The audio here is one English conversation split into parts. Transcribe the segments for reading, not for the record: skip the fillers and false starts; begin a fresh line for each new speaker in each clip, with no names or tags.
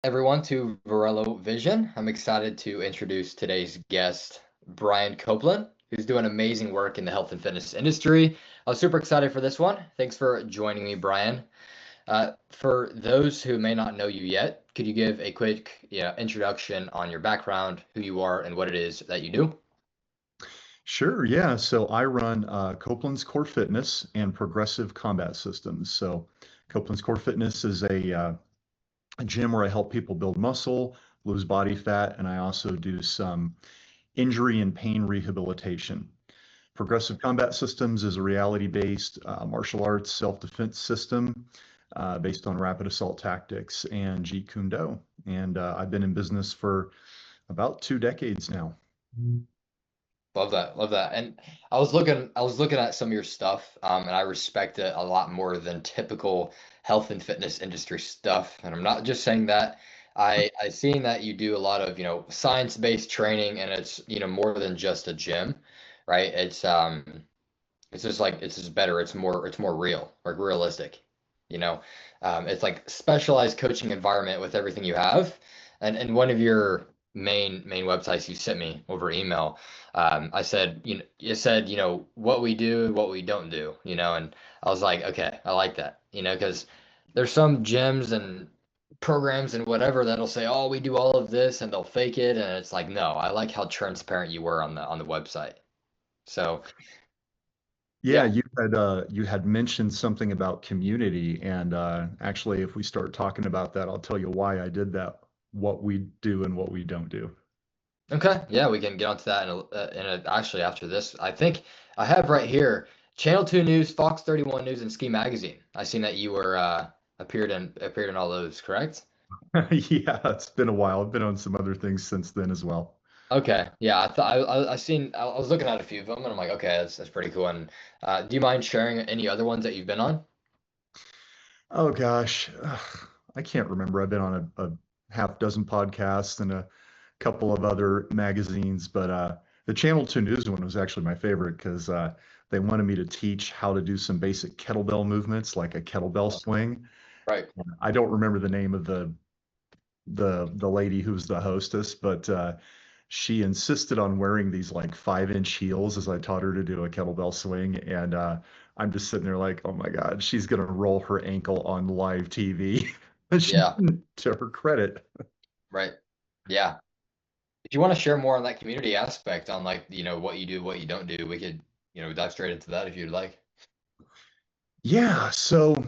Everyone to Vorello Vision. I'm excited to introduce today's guest, Brian Copeland, who's doing amazing work in the health and fitness industry. I was super excited for this one. Thanks for joining me, Brian. For those who may not know you yet, could you give a quick introduction on your background, who you are, and what it is that you do?
Sure, yeah. So I run Copeland's Core Fitness and Progressive Combat Systems. So Copeland's Core Fitness is a gym where I help people build muscle, lose body fat, and I also do some injury and pain rehabilitation. Progressive Combat Systems is a reality-based martial arts self-defense system based on rapid assault tactics and Jeet Kune Do. And I've been in business for about 2 decades now.
Love that, love that. And I was looking at some of your stuff, and I respect it a lot more than typical health and fitness industry stuff. And I'm not just saying that. I seen that you do a lot of, science-based training, and it's, more than just a gym, right? It's just like it's just better. It's more real, like realistic, you know. It's like specialized coaching environment with everything you have. And one of your main websites you sent me over email, I said, you said, what we do and what we don't do, and I was like, okay, I like that, because there's some gyms and programs and whatever that'll say, oh, we do all of this, and they'll fake it, and it's like, no, I like how transparent you were on the website. So
Yeah,
yeah.
you had mentioned something about community, and actually, if we start talking about that, I'll tell you why I did that, what we do and what we don't do.
Okay, yeah, we can get onto that actually after this. I think I have right here Channel 2 News, Fox 31 News, and Ski Magazine. I seen that you were appeared in all those, correct?
Yeah, it's been a while. I've been on some other things since then as well.
Okay, yeah, I thought I seen I was looking at a few of them and I'm like, okay, that's pretty cool. And do you mind sharing any other ones that you've been on?
Oh gosh, I can't remember. I've been on a half dozen podcasts and a couple of other magazines, but the Channel 2 News one was actually my favorite because they wanted me to teach how to do some basic kettlebell movements, like a kettlebell swing.
Right.
I don't remember the name of the lady who was the hostess, but she insisted on wearing these like 5-inch heels as I taught her to do a kettlebell swing, and I'm just sitting there like, oh my God, she's gonna roll her ankle on live TV. And she
Yeah,
didn't, to her credit.
right. Yeah. If you want to share more on that community aspect on like, what you do, what you don't do, we could, dive straight into that if you'd like.
Yeah, so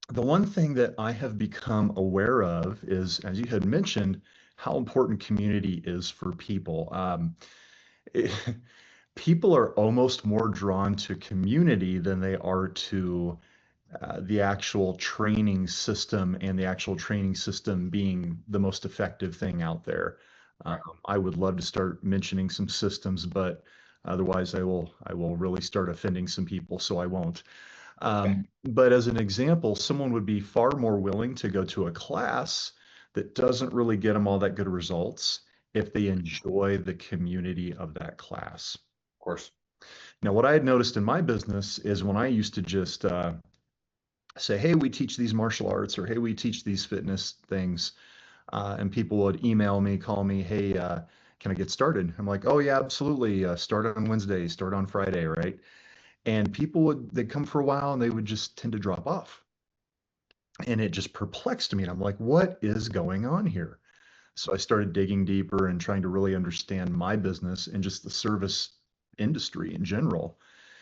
the one thing that I have become aware of is, as you had mentioned, how important community is for people. It- People are almost more drawn to community than they are to the actual training system and the actual training system being the most effective thing out there. Um,
Right.
I would love to start mentioning some systems, but otherwise I will really start offending some people, so I won't.
Okay.
But as an example, someone would be far more willing to go to a class that doesn't really get them all that good results if they
Mhm.
enjoy the community of that class.
Of course.
Now, what I had noticed in my business is when I used to just say, hey, we teach these martial arts, or hey, we teach these fitness things, and people would email me, call me, hey, can I get started? I'm like, oh, yeah, absolutely. Start on Wednesday, start on Friday, right? And people they'd come for a while and they would just tend to drop off. And it just perplexed me. And I'm like, what is going on here? So I started digging deeper and trying to really understand my business and just the service industry in general.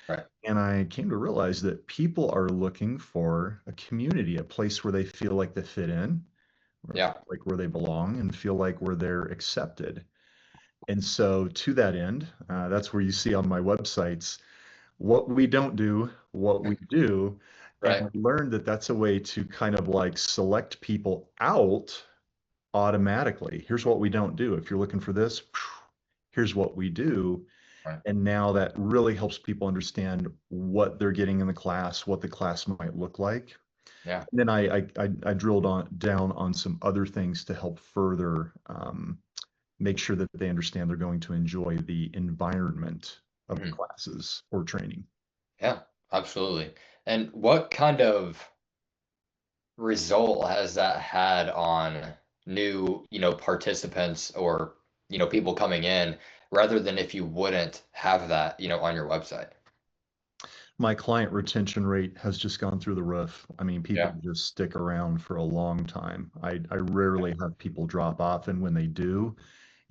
Right.
And I came to realize that people are looking for a community, a place where they feel like they fit in, or
Yeah.
feel like where they belong, and feel like where they're accepted. And so, to that end, that's where you see on my websites what we don't do, what we do. And
Right.
I learned that that's a way to kind of like select people out automatically. Here's what we don't do. If you're looking for this, here's what we do.
Right.
And now that really helps people understand what they're getting in the class, what the class might look like.
Yeah.
And then I drilled on down on some other things to help further make sure that they understand they're going to enjoy the environment of the
Mhm.
classes or training.
Yeah. Absolutely. And what kind of result has that had on new, participants or, people coming in rather than if you wouldn't have that, on your website.
My client retention rate has just gone through the roof. I mean, people
Yeah.
just stick around for a long time. I rarely have people drop off, and when they do,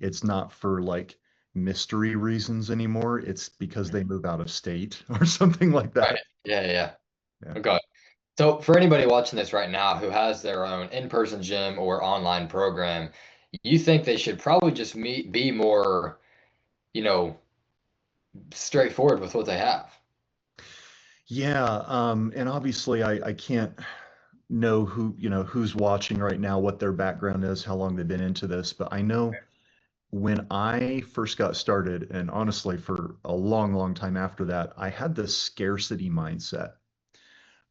it's not for like mystery reasons anymore. It's because they move out of state or something like
Right.
that.
Yeah, yeah, yeah.
Yeah.
Okay. So for anybody watching this right now who has their own in-person gym or online program, you think they should probably just be more, you know, straightforward with what they have.
Yeah, and obviously I can't know who's watching right now, what their background is, how long they've been into this, but I know when I first got started, and honestly for a long, long time after that, I had this scarcity mindset.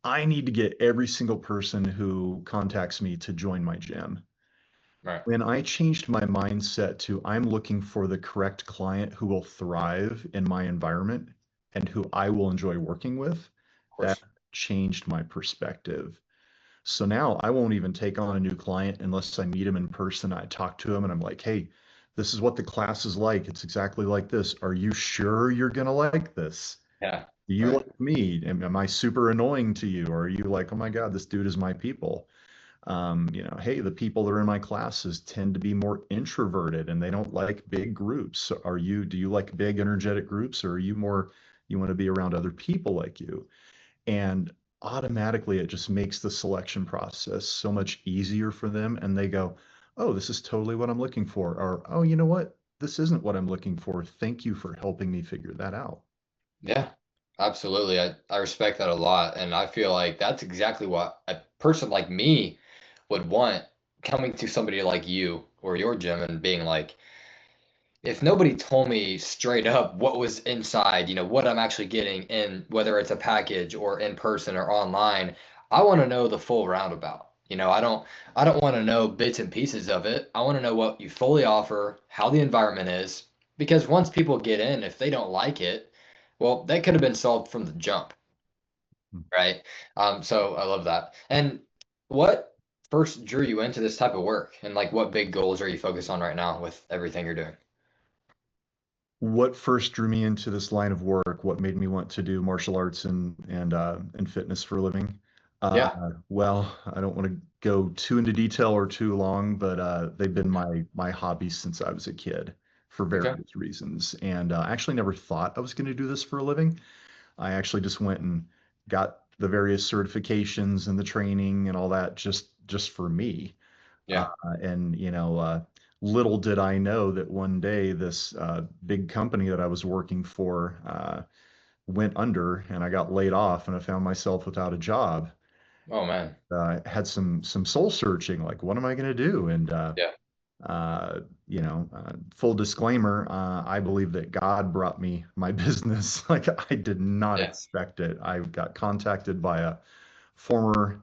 I need to get every single person who contacts me to join my gym.
Right.
When I changed my mindset to I'm looking for the correct client who will thrive in my environment and who I will enjoy working with,
Of
that
course.
changed my perspective. So now I won't even take on a new client unless I meet him in person. I talk to him and I'm like, hey, this is what the class is like. It's exactly like this. Are you sure you're going to like this?
Yeah.
Do you
Right.
like me? Am I super annoying to you? Or are you like, oh my God, this dude is my people? Hey, the people that are in my classes tend to be more introverted and they don't like big groups. So do you like big energetic groups or are you more, you want to be around other people like you? And automatically it just makes the selection process so much easier for them. And they go, oh, this is totally what I'm looking for. Or, oh, you know what? This isn't what I'm looking for. Thank you for helping me figure that out.
Yeah. Absolutely. I respect that a lot. And I feel like that's exactly what a person like me would want coming to somebody like you or your gym and being like, if nobody told me straight up what was inside, what I'm actually getting in, whether it's a package or in person or online, I want to know the full roundabout. I don't want to know bits and pieces of it. I want to know what you fully offer, how the environment is, because once people get in, if they don't like it, well, that could have been solved from the jump, right? So I love that. And what first drew you into this type of work, and like what big goals are you focused on right now with everything you're doing?
What first drew me into this line of work, what made me want to do martial arts and fitness for a living? Uh,
Yeah.
well, I don't want to go too into detail or too long, but they've been my hobbies since I was a kid for
Okay.
various reasons. And I actually never thought I was going to do this for a living. I actually just went and got the various certifications and the training and all that just for me. Uh,
Yeah.
little did I know that one day this big company that I was working for went under and I got laid off and I found myself without a job.
Oh man.
Had some soul searching, like what am I going to do? And
Yeah.
uh, full disclaimer, I believe that God brought me my business. Like I did not
Yeah.
expect it. I got contacted by a former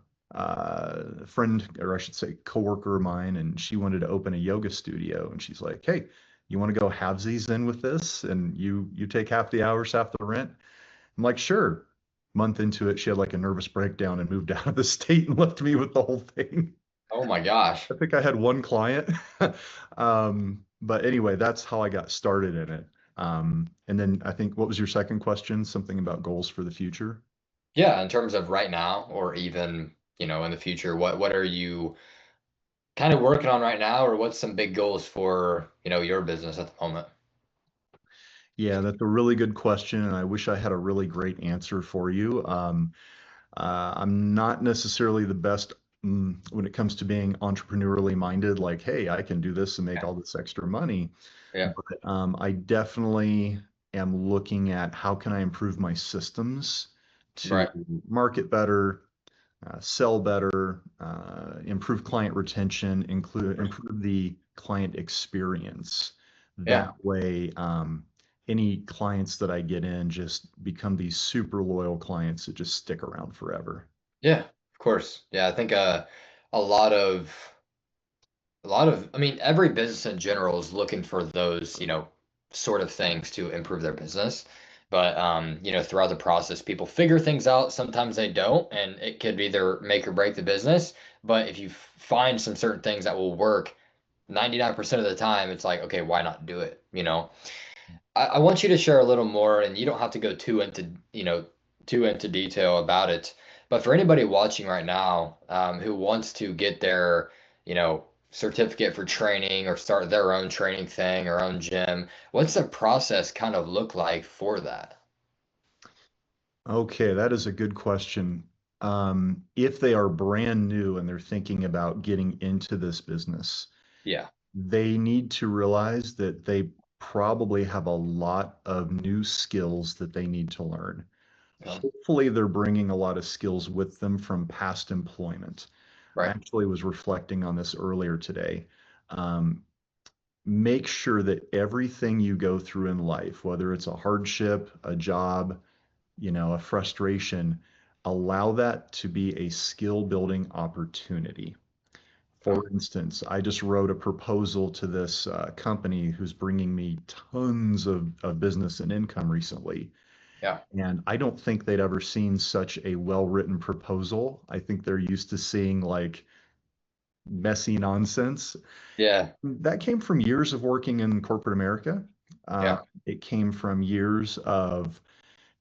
friend, or I should say, coworker of mine, and she wanted to open a yoga studio. And she's like, "Hey, you want to go halvesies in with this, and you take half the hours, half the rent?" I'm like, "Sure." Month into it, she had like a nervous breakdown and moved out of the state and left me with the whole thing.
Oh my gosh.
I think I had one client. But anyway, that's how I got started in it. And then I think, what was your second question? Something about goals for the future?
Yeah, in terms of right now or even, in the future, what are you kind of working on right now or what's some big goals for, your business at the moment?
Yeah, that's a really good question, and I wish I had a really great answer for you. I'm not necessarily the best when it comes to being entrepreneurially minded, like, hey, I can do this and make
Yeah.
all this extra money.
Yeah.
But I definitely am looking at how can I improve my systems to
Right.
market better, sell better, improve client retention, improve the client experience. That
Yeah.
way, any clients that I get in just become these super loyal clients that just stick around forever.
Yeah. Of course. Yeah, I think a lot of I mean, every business in general is looking for those, sort of things to improve their business. But throughout the process, people figure things out. Sometimes they don't, and it could either make or break the business. But if you find some certain things that will work 99% of the time, it's like, okay, why not do it? I want you to share a little more, and you don't have to go too into detail about it. But for anybody watching right now, who wants to get their, certificate for training or start their own training thing or own gym, what's the process kind of look like for that?
Okay, that is a good question. If they are brand new and they're thinking about getting into this business,
Yeah.
they need to realize that they probably have a lot of new skills that they need to learn.
Okay.
Hopefully, they're bringing a lot of skills with them from past employment. I
Right.
actually was reflecting on this earlier today. Um, Make sure that everything you go through in life, whether it's a hardship, a job, a frustration, allow that to be a skill building opportunity.
Okay.
For instance, I just wrote a proposal to this company who's bringing me tons of business and income recently.
Yeah.
And I don't think they'd ever seen such a well-written proposal. I think they're used to seeing like messy nonsense.
Yeah.
That came from years of working in corporate America.
Yeah.
It came from years of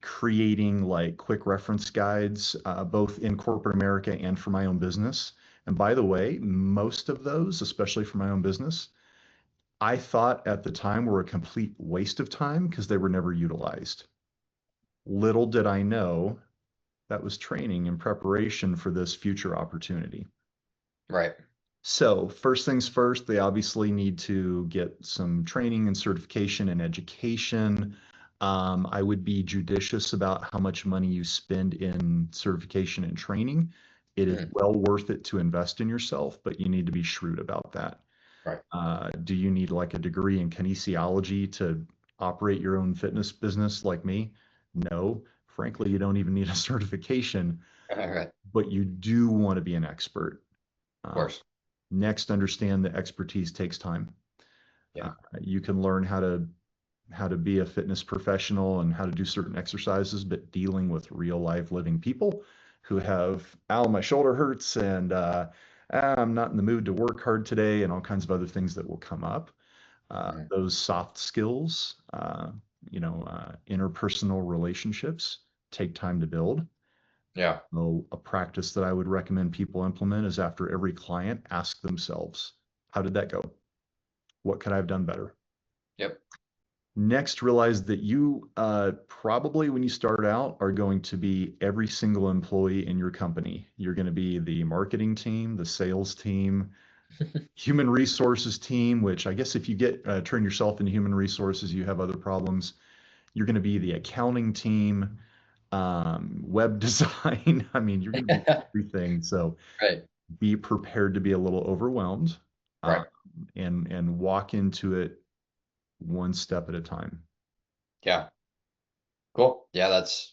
creating like quick reference guides, both in corporate America and for my own business. And by the way, most of those, especially for my own business, I thought at the time were a complete waste of time because they were never utilized. Little did I know that was training in preparation for this future opportunity.
Right.
So, first things first, they obviously need to get some training and certification and education. I would be judicious about how much money you spend in certification and training. It is
Mm.
well worth it to invest in yourself, but you need to be shrewd about that.
Right.
Do you need like a degree in kinesiology to operate your own fitness business like me? No. Frankly, you don't even need a certification,
All right. Of
but you do want to be an expert. Uh,
course.
Next, understand that expertise takes time. Uh,
Yeah.
you can learn how to be a fitness professional and how to do certain exercises, but dealing with real life living people who have, ow, my shoulder hurts and I'm not in the mood to work hard today, and all kinds of other things that will come up.
Mhm.
Those soft skills, interpersonal relationships take time to build.
Yeah.
So a practice that I would recommend people implement is after every client, ask themselves, how did that go? What could I have done better?
Yep.
Next, realize that you probably, when you start out, are going to be every single employee in your company. You're going to be the marketing team, the sales team, human resources team, which I guess if you get turn yourself into human resources, you have other problems. You're going to be the accounting team, web design. I mean, you're going to be everything. So
Right.
be prepared to be a little overwhelmed, uh,
Right.
and walk into it one step at a time.
Yeah. Cool. Yeah, that's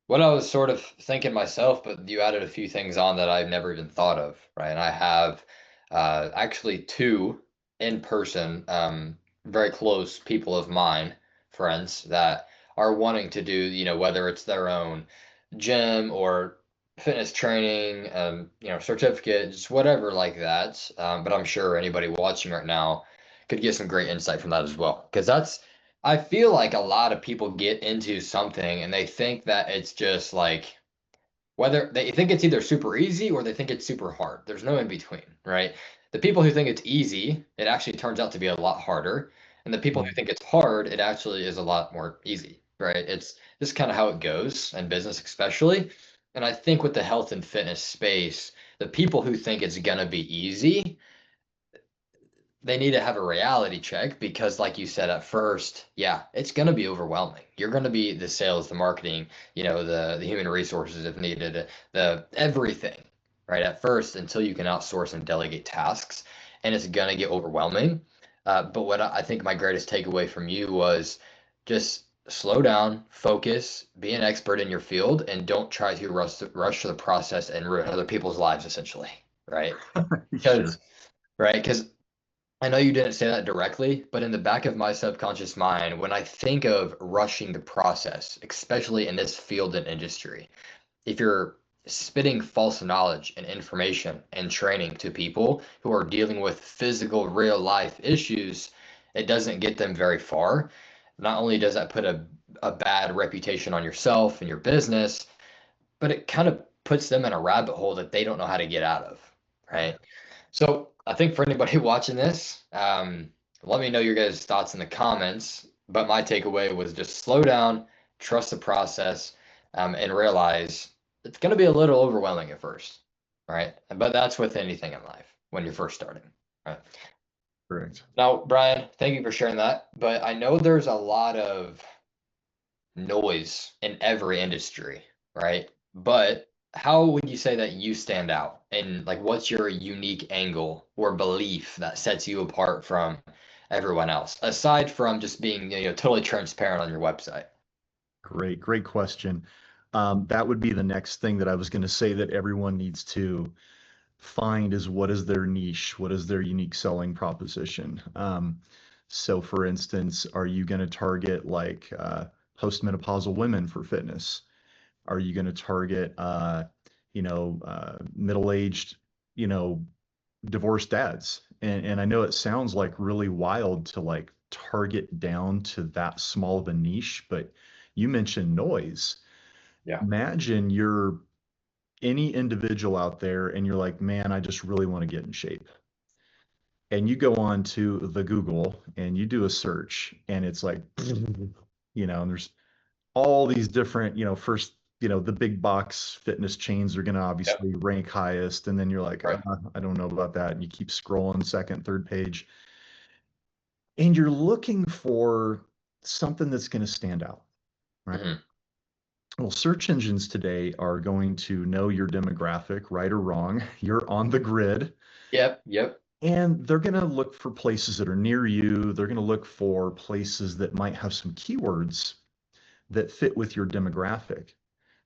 what I was sort of thinking myself, but you added a few things on that I've never even thought of, right? And I have actually two in person, very close people of mine, friends that are wanting to do, whether it's their own gym or fitness training, certificate, just whatever like that. But I'm sure anybody watching right now could get some great insight from that as well, because I feel like a lot of people get into something and they think that it's just like whether they think it's either super easy or they think it's super hard. There's no in between, right? The people who think it's easy, it actually turns out to be a lot harder. And the people who think it's hard, it actually is a lot more easy, right? It's just kind of how it goes in business, especially. And I think with the health and fitness space, the people who think it's gonna be easy, they need to have a reality check because like you said at first, yeah, it's going to be overwhelming. You're going to be the sales, the marketing, the human resources if needed, the everything, right? At first until you can outsource and delegate tasks, and it's going to get overwhelming. But what I think my greatest takeaway from you was just slow down, focus, be an expert in your field, and don't try to rush through the process and ruin other people's lives essentially, right?
Sure.
Because right? Because I know you didn't say that directly, but in the back of my subconscious mind, when I think of rushing the process, especially in this field and industry, if you're spitting false knowledge and information and training to people who are dealing with physical, real life issues, it doesn't get them very far. Not only does that put a bad reputation on yourself and your business, but it kind of puts them in a rabbit hole that they don't know how to get out of, right? So I think for anybody watching this, let me know your guys' thoughts in the comments. But my takeaway was just slow down, trust the process, and realize it's going to be a little overwhelming at first, right? But that's with anything in life when you're first starting, right?
Correct.
Now, Brian, thank you for sharing that. But I know there's a lot of noise in every industry, right? But how would you say that you stand out? And like, what's your unique angle or belief that sets you apart from everyone else, aside from just being, totally transparent on your website?
Great, great question. That would be the next thing that I was going to say that everyone needs to find is what is their niche? What is their unique selling proposition? So, for instance, are you going to target like postmenopausal women for fitness? Are you going to target, middle-aged, you know, divorced dads? And I know it sounds like really wild to like target down to that small of a niche, but you mentioned noise.
Yeah.
Imagine you're any individual out there and you're like, man, I just really want to get in shape. And you go on to the Google and you do a search and it's like, and there's all these different, first, the big box fitness chains are going to
Yep.
obviously rank highest. And then you're like,
Right.
I don't know about that. And you keep scrolling second, third page and you're looking for something that's going to stand out, right?
Hmm.
Well, search engines today are going to know your demographic, right or wrong. You're on the grid,
Yep. Yep.
and they're going to look for places that are near you. They're going to look for places that might have some keywords that fit with your demographic.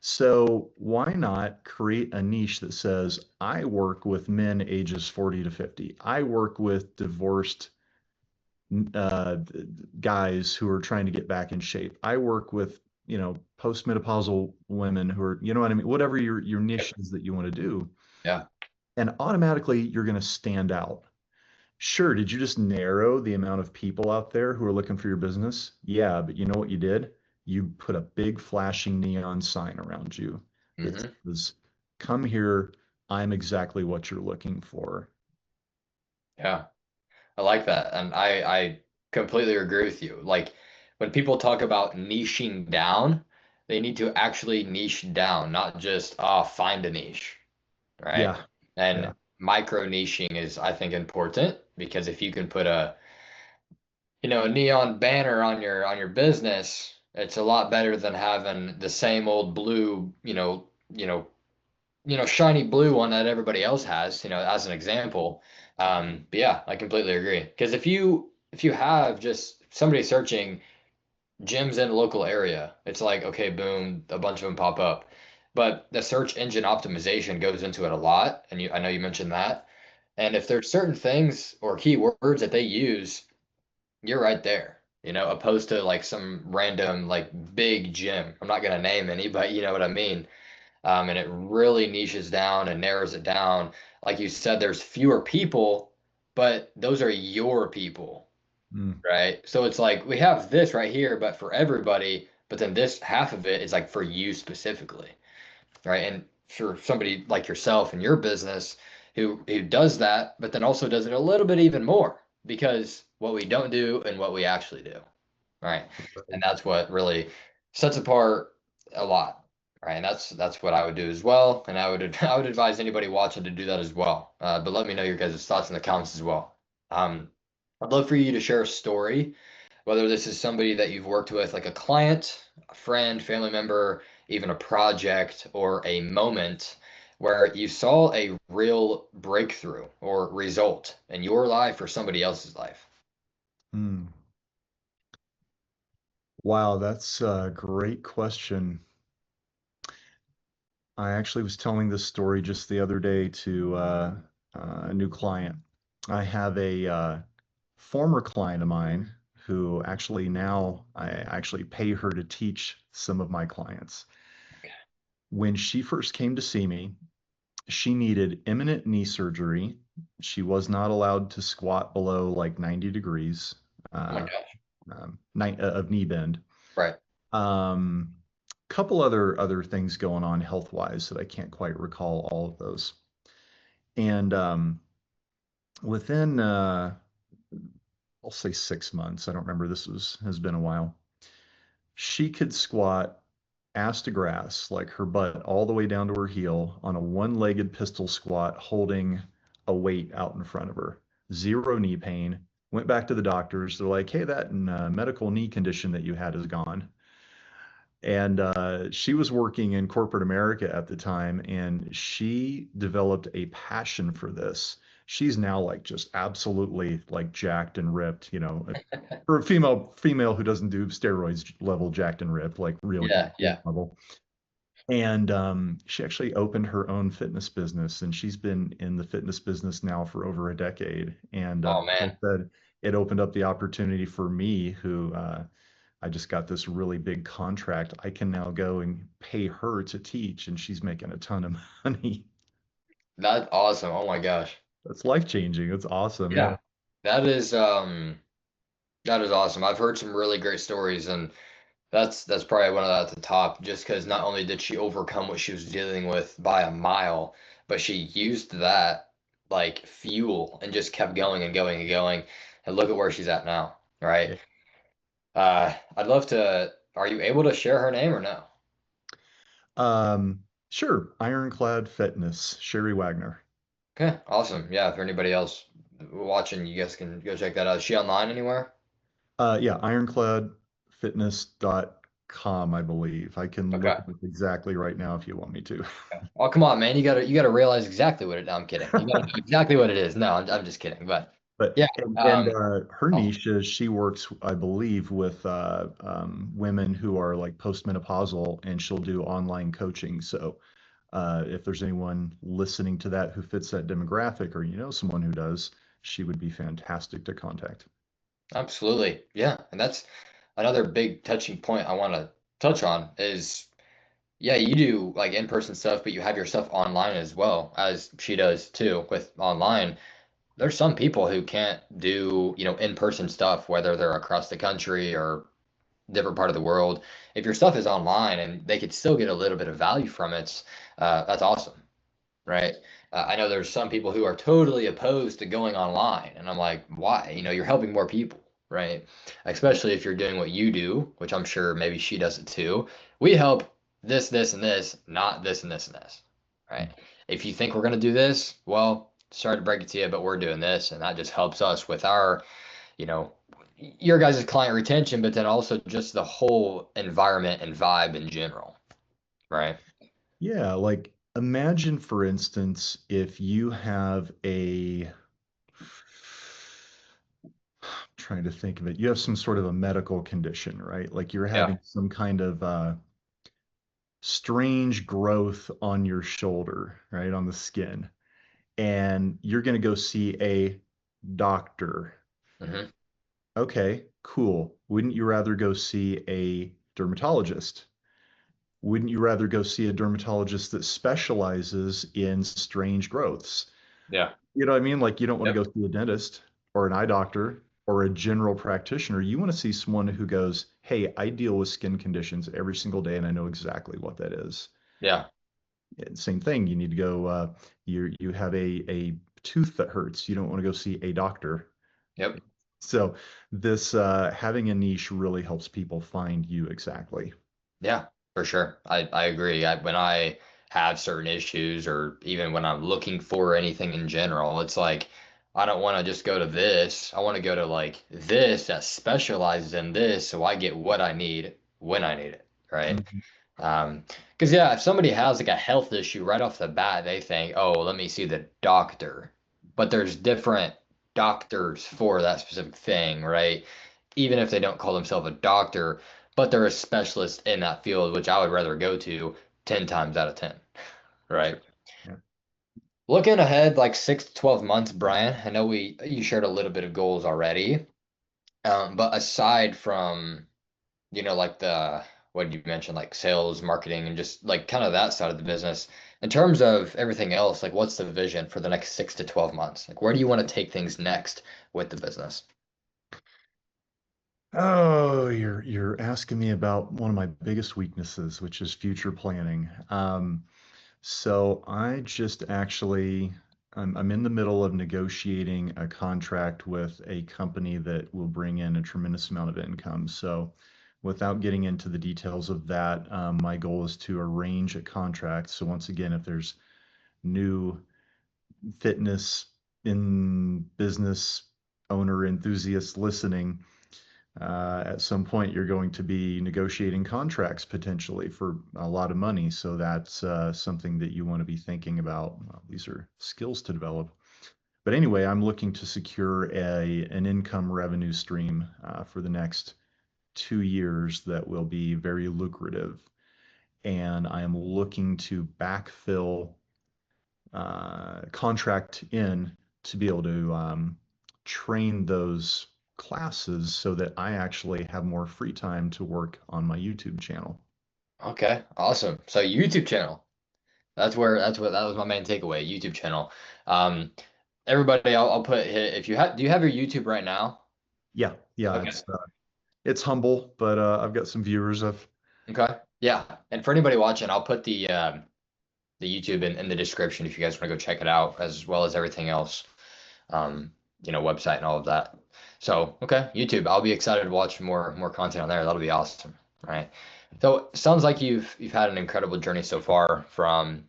So, why not create a niche that says, I work with men ages 40 to 50. I work with divorced uh, guys who are trying to get back in shape. I work with, postmenopausal women who are, you know what I mean? Whatever your niche
Yep.
is that you want to do.
Yeah.
And automatically you're going to stand out. Sure, did you just narrow the amount of people out there who are looking for your business? Yeah, but you know what you did? You put a big flashing neon sign around you that
Hmm.
says, come here, I'm exactly what you're looking for.
Yeah. I like that. And I completely agree with you. Like when people talk about niching down, they need to actually niche down, not just find a niche, right?
Yeah,
And
yeah.
micro niching is, I think, important because if you can put a neon banner on your business, it's a lot better than having the same old blue, shiny blue one that everybody else has, as an example. But yeah, I completely agree. Because if you have just somebody searching gyms in the local area, it's like, okay, boom, a bunch of them pop up. But the search engine optimization goes into it a lot, and I know you mentioned that. And if there's certain things or keywords that they use, you're right there. Opposed to like some random like big gym. I'm not gonna name any, but you know what I mean. And it really niches down and narrows it down. Like you said, there's fewer people, but those are your people,
Mm,
right? So it's like we have this right here, but for everybody, but then this half of it is like for you specifically, right? And for somebody like yourself and your business who does that, but then also does it a little bit even more because what we don't do and what we actually do, right? And
right.
that's what really sets apart a lot, right? And that's what I would do as well, and I would I would advise anybody watching to do that as well. But let me know your guys' thoughts in the comments as well. Um, I'd love for you to share a story, whether this is somebody that you've worked with, like a client, a friend, family member, even a project or a moment where you saw a real breakthrough or result in your life or somebody else's life.
Mm. Wow, that's a great question. I actually was telling this story just the other day to a new client. I have a former client of mine who actually now I actually pay her to teach some of my clients. When she first came to see me, she needed imminent knee surgery. She was not allowed to squat below like 90 degrees
Oh my
uh,
gosh.
of knee bend.
Right.
Um, couple other things going on health wise that I can't quite recall all of those. And within I'll say 6 months. I don't remember. This has been a while. She could squat ass to grass, like her butt all the way down to her heel on a one-legged pistol squat, holding a weight out in front of her. Zero knee pain. Went back to the doctors. They're like, "Hey, that medical knee condition that you had is gone." And she was working in corporate America at the time, and she developed a passion for this. She's now like just absolutely like jacked and ripped, for a female who doesn't do steroids level jacked and ripped, like real
Yeah, yeah.
level. And she actually opened her own fitness business, and she's been in the fitness business now for over a decade. And
Oh
like
man.
I said, it opened up the opportunity for me, who I just got this really big contract. I can now go and pay her to teach, and she's making a ton of money.
That's awesome. Oh my gosh.
That's life changing. It's awesome. Yeah.
Yeah. That is that is awesome. I've heard some really great stories, and that's probably one of the at the top, just because not only did she overcome what she was dealing with by a mile, but she used that like fuel and just kept going and going and going. And look at where she's at now, right?
Yeah.
I'd love to. Are you able to share her name or no?
Sure. Ironclad Fitness, Sherry Wagner.
Okay, awesome. Yeah, if anybody else watching, you guys can go check that out. Is she online anywhere?
Yeah, ironcladfitness.com, I believe. I can look
Okay.
it up exactly right now if you want me to.
Oh, come on, man. You gotta realize exactly what it. No, I'm kidding. You gotta know exactly what it is. No, I'm just kidding. But
But
yeah,
and her
awesome.
niche is she works, I believe, with women who are like postmenopausal, and she'll do online coaching. So if there's anyone listening to that who fits that demographic, or someone who does, she would be fantastic to contact.
Absolutely. Yeah. And that's another big touching point I want to touch on is yeah, you do like in-person stuff, but you have your stuff online as well, as she does too with online. There's some people who can't do, in-person stuff, whether they're across the country or different part of the world. If your stuff is online and they could still get a little bit of value from it, that's awesome, right? I know there's some people who are totally opposed to going online, and I'm like, why? You're helping more people, right? Especially if you're doing what you do, which I'm sure maybe she does it too. We help this, and this, not this and this and this, right? If you think we're gonna do this, well, sorry to break it to you, but we're doing this, and that just helps us with our, you know, your guys' client retention, but then also just the whole environment and vibe in general, right?
Yeah, like imagine, for instance, if you have trying to think of it, you have some sort of a medical condition, right? Like you're
Yeah.
having some kind of strange growth on your shoulder, right, on the skin, and you're going to go see a doctor.
Hmm.
Okay, cool. Wouldn't you rather go see a dermatologist? Wouldn't you rather go see a dermatologist that specializes in strange growths?
Yeah.
You know what I mean? Like you don't want to
Yep.
go see a dentist or an eye doctor or a general practitioner. You want to see someone who goes, "Hey, I deal with skin conditions every single day and I know exactly what that is."
Yeah.
And same thing, you need to go you have a tooth that hurts. You don't want to go see a doctor.
Yep.
So this having a niche really helps people find you exactly.
Yeah, for sure. I agree. When I have certain issues or even when I'm looking for anything in general, it's like I don't want to just go to this. I want to go to like this that specializes in this so I get what I need when I need it, right?
Mhm.
Because yeah, if somebody has like a health issue right off the bat, they think, "Oh, let me see the doctor." But there's different doctors for that specific thing, right? Even if they don't call themselves a doctor, but they're a specialist in that field, which I would rather go to 10 times out of 10, right?
Yeah.
Looking ahead like 6 to 12 months, Brian, I know you shared a little bit of goals already. But aside from, like what did you mention, like sales, marketing, and just like kind of that side of the business, in terms of everything else, like what's the vision for the next 6 to 12 months? Like where do you want to take things next with the business?
Oh, you're asking me about one of my biggest weaknesses, which is future planning. So I just actually, I'm in the middle of negotiating a contract with a company that will bring in a tremendous amount of income. So without getting into the details of that, my goal is to arrange a contract. So once again, if there's new fitness in business owner enthusiasts listening, at some point you're going to be negotiating contracts potentially for a lot of money. So that's something that you want to be thinking about. Well, these are skills to develop. But anyway, I'm looking to secure an income revenue stream for the next 2 years that will be very lucrative. And I am looking to backfill contract in to be able to train those classes so that I actually have more free time to work on my YouTube channel.
Okay, awesome. So YouTube channel. That was my main takeaway, YouTube channel. Um, everybody, I'll put if you have, do you have your YouTube right now?
Yeah, yeah,
Okay.
it's humble, but I've got some viewers. I've
Okay. Yeah. And for anybody watching, I'll put the YouTube in the description if you guys want to go check it out, as well as everything else, um, website and all of that. So, okay, YouTube. I'll be excited to watch more content on there. That'll be awesome, right? So, it sounds like you've had an incredible journey so far from,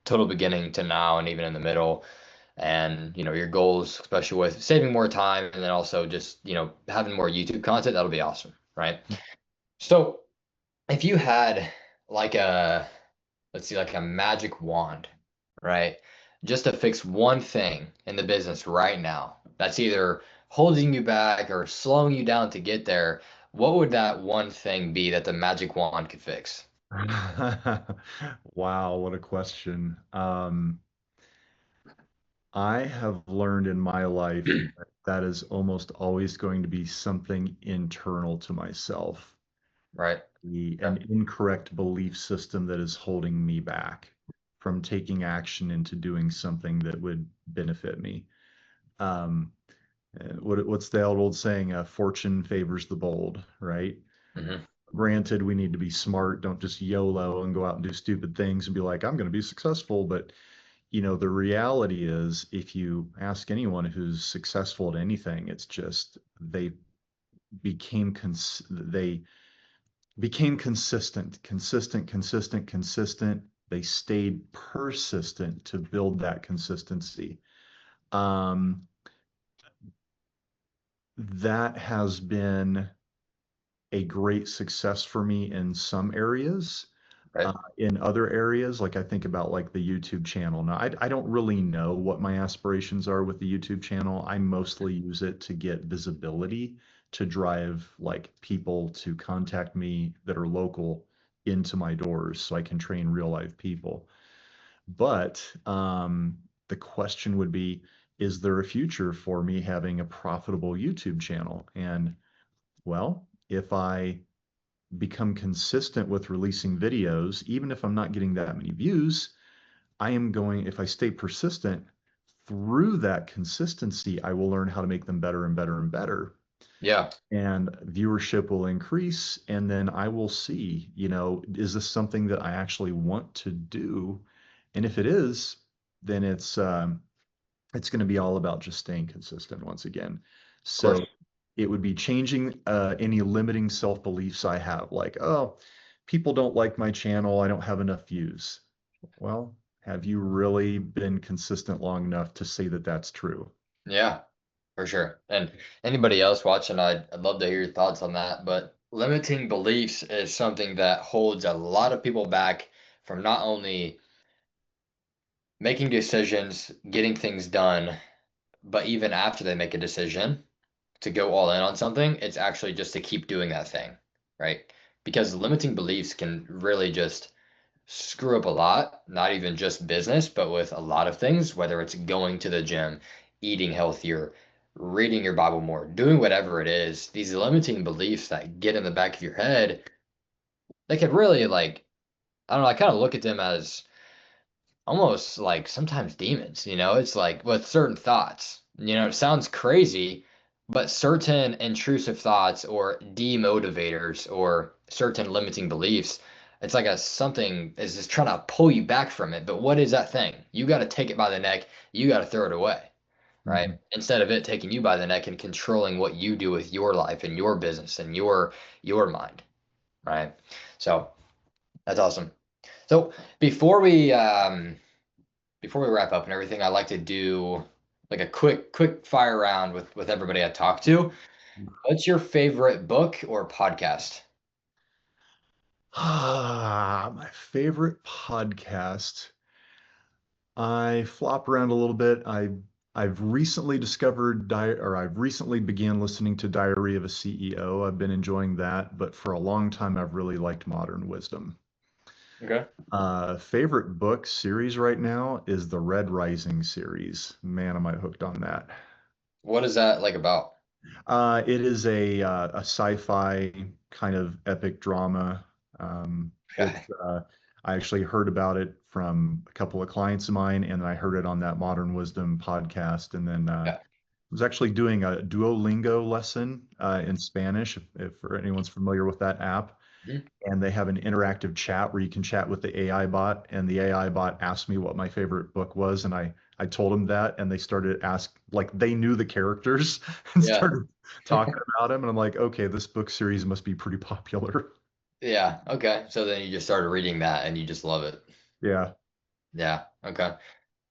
total beginning to now and even in the middle. And, your goals, especially with saving more time and then also just, having more YouTube content, that'll be awesome, right? So, if you had like let's see, like a magic wand, right? Just to fix one thing in the business right now that's either holding you back or slowing you down to get there, what would that one thing be that the magic wand could fix?
wow, what a question. I have learned in my life that that is almost always going to be something internal to myself.
Right?
An incorrect belief system that is holding me back from taking action into doing something that would benefit me. Um, what's the old saying? Fortune favors the bold, right?
Hmm.
Granted, we need to be smart. Don't just YOLO and go out and do stupid things and be like, I'm going to be successful. But the reality is, if you ask anyone who's successful at anything, it's just they became consistent. They stayed persistent to build that consistency. Um, that has been a great success for me in some areas.
Right?
In other areas, like I think about like the YouTube channel. Now, I don't really know what my aspirations are with the YouTube channel. I mostly use it to get visibility, to drive like people to contact me that are local into my doors so I can train real life people. But the question would be, is there a future for me having a profitable YouTube channel? And well, if I become consistent with releasing videos, even if I'm not getting that many views, if I stay persistent through that consistency, I will learn how to make them better and better and better.
Yeah.
And viewership will increase. And then I will see, is this something that I actually want to do? And if it is, then it's going to be all about just staying consistent once again.
Of course.
So it would be changing any limiting self beliefs I have, like, oh, people don't like my channel, I don't have enough views. Well, have you really been consistent long enough to say that that's true?
Yeah, for sure. And anybody else watching, I'd love to hear your thoughts on that. But limiting beliefs is something that holds a lot of people back from not only making decisions, getting things done, but even after they make a decision to go all in on something, it's actually just to keep doing that thing, right? Because limiting beliefs can really just screw up a lot, not even just business, but with a lot of things, whether it's going to the gym, eating healthier, reading your Bible more, doing whatever it is, these limiting beliefs that get in the back of your head, they could really like, I don't know, I kind of look at them as almost like sometimes demons, it's like with certain thoughts, it sounds crazy, but certain intrusive thoughts or demotivators or certain limiting beliefs, it's like a something is just trying to pull you back from it. But what is that thing? You got to take it by the neck, you got to throw it away, right?
Mhm.
Instead of it taking you by the neck and controlling what you do with your life and your business and your mind, right? So that's awesome. So before we before we wrap up and everything, I like to do like a quick fire round with everybody I talk to. What's your favorite book or podcast?
My favorite podcast. I flop around a little bit. I've recently discovered I've recently began listening to Diary of a CEO. I've been enjoying that, but for a long time I've really liked Modern Wisdom.
Okay.
Favorite book series right now is the Red Rising series. Man, am I hooked on that.
What is that like about?
It is a sci-fi kind of epic drama. It
Okay.
I actually heard about it from a couple of clients of mine, and I heard it on that Modern Wisdom podcast. And then
Yeah.
was actually doing a Duolingo lesson in Spanish, if anyone's familiar with that app.
Mhm.
And they have an interactive chat where you can chat with the AI bot, and the AI bot asked me what my favorite book was, and I told them that, and they started ask like they knew the characters and
Yeah.
started talking about him, and I'm like, okay, this book series must be pretty popular.
Yeah. Okay. So then you just started reading that and you just love it.
Yeah.
Yeah. Okay.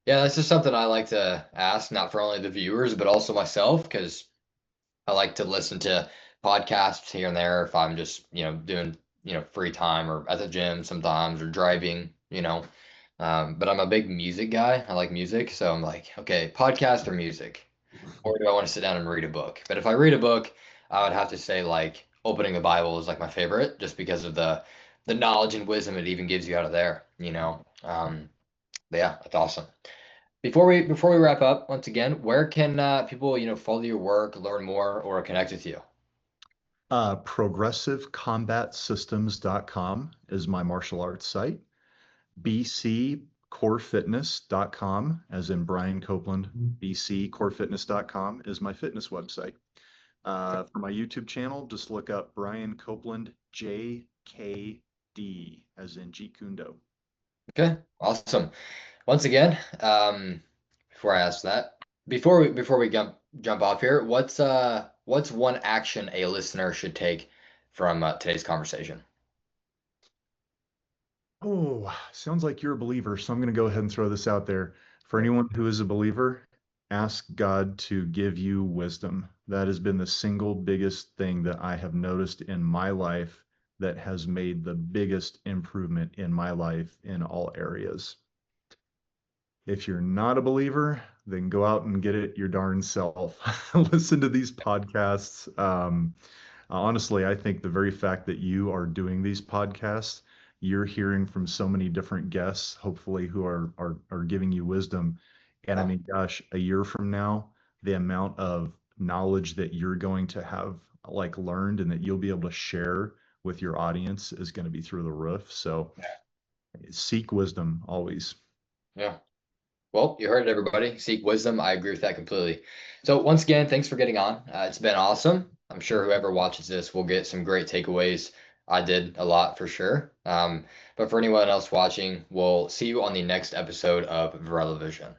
Yeah, that's just something I like to ask, not for only the viewers, but also myself, because I like to listen to podcasts here and there if I'm just, doing, free time or at the gym sometimes or driving, But I'm a big music guy. I like music. So I'm like, okay, podcast or music? Or do I want to sit down and read a book? But if I read a book, I would have to say like opening the Bible is like my favorite just because of the knowledge and wisdom it even gives you out of there. But yeah, that's awesome. Before we wrap up, once again, where can people follow your work, learn more, or connect with you?
Progressivecombatsystems.com is my martial arts site. bccorefitness.com, as in Brian Copeland, bccorefitness.com is my fitness website. For my YouTube channel, just look up Brian Copeland JKD, as in Jeet Kune Do.
Okay, awesome. Once again, before I ask that, before we jump off here, what's one action a listener should take from today's conversation?
Oh, sounds like you're a believer, so I'm going to go ahead and throw this out there. For anyone who is a believer, ask God to give you wisdom. That has been the single biggest thing that I have noticed in my life that has made the biggest improvement in my life in all areas. If you're not a believer, then go out and get it your darn self. Listen to these podcasts. Honestly, I think the very fact that you are doing these podcasts, you're hearing from so many different guests, hopefully, who are giving you wisdom. And I
Yeah,
mean, gosh, a year from now, the amount of knowledge that you're going to have like learned and that you'll be able to share with your audience is going to be through the roof. So seek wisdom always.
yeah. Well, you heard it, everybody. Seek wisdom. I agree with that completely. So once again, thanks for getting on. It's been awesome. I'm sure whoever watches this will get some great takeaways. I did a lot for sure. But for anyone else watching, we'll see you on the next episode of Vorello Vision.